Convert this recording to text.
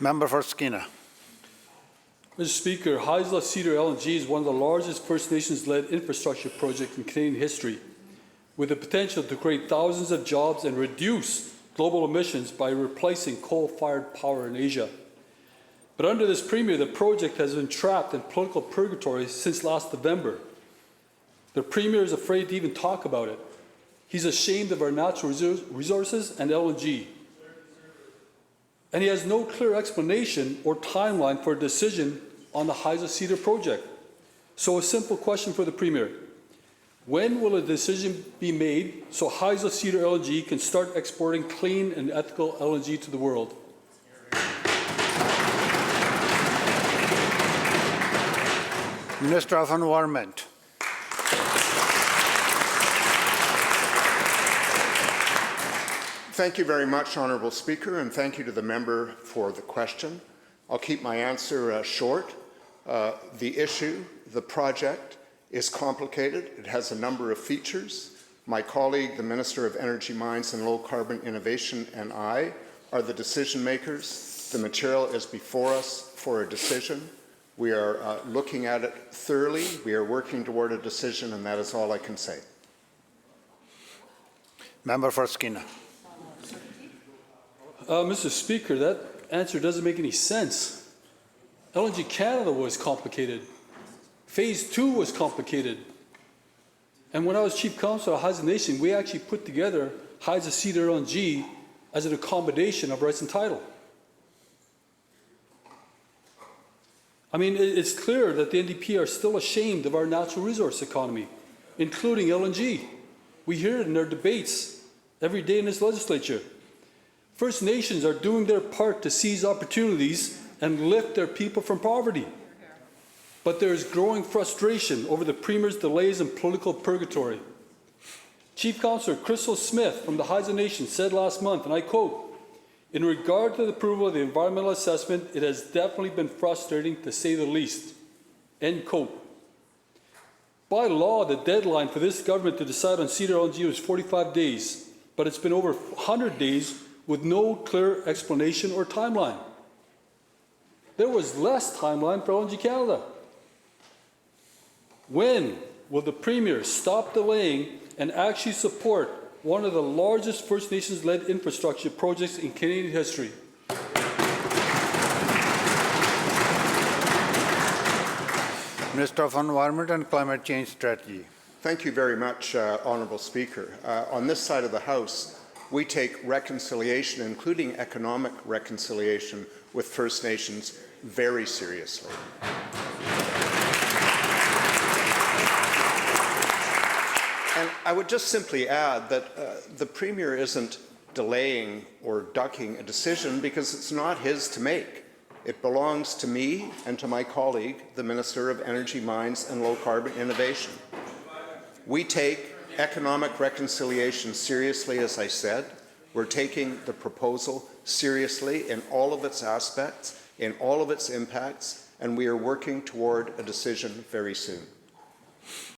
Member for Skeena. Mr. Speaker, Haisla Cedar LNG is one of the largest First Nations-led infrastructure projects in Canadian history, with the potential to create thousands of jobs and reduce global emissions by replacing coal-fired power in Asia. But under this Premier, the project has been trapped in political purgatory since last November. The Premier is afraid to even talk about it. He's ashamed of our natural resources and LNG. And he has no clear explanation or timeline for a decision on the Haisla Cedar project. So a simple question for the Premier. When will a decision be made so Haisla Cedar LNG can start exporting clean and ethical LNG to the world? Minister of Environment. Thank you very much, Honourable Speaker, and thank you to the member for the question. I'll keep my answer short. The issue, the project, is complicated. It has a number of features. My colleague, the Minister of Energy, Mines and Low Carbon Innovation, and I are the decision makers. The material is before us for a decision. We are looking at it thoroughly. We are working toward a decision, and that is all I can say. Member for Skeena. Mr. Speaker, that answer doesn't make any sense. LNG Canada was complicated. Phase 2 was complicated. And when I was Chief Counsel at Haisla Nation, we actually put together Haisla Cedar LNG as an accommodation of rights and title. I mean, it's clear that the NDP are still ashamed of our natural resource economy, including LNG. We hear it in their debates every day in this legislature. First Nations are doing their part to seize opportunities and lift their people from poverty. But there is growing frustration over the Premier's delays in political purgatory. Chief Counsellor Crystal Smith from the Haisla Nation said last month, and I quote, "In regard to the approval of the environmental assessment, it has definitely been frustrating to say the least." End quote. By law, the deadline for this government to decide on Cedar LNG was 45 days, but it's been over 100 days with no clear explanation or timeline. There was less timeline for LNG Canada. When will the Premier stop delaying and actually support one of the largest First Nations-led infrastructure projects in Canadian history? Minister of Environment and Climate Change Strategy. Thank you very much, Honourable Speaker. On this side of the House, we take reconciliation, including economic reconciliation with First Nations, very seriously. And I would just simply add that the Premier isn't delaying or ducking a decision because it's not his to make. It belongs to me and to my colleague, the Minister of Energy, Mines and Low Carbon Innovation. We take economic reconciliation seriously, as I said. We're taking the proposal seriously in all of its aspects, in all of its impacts, and we are working toward a decision very soon.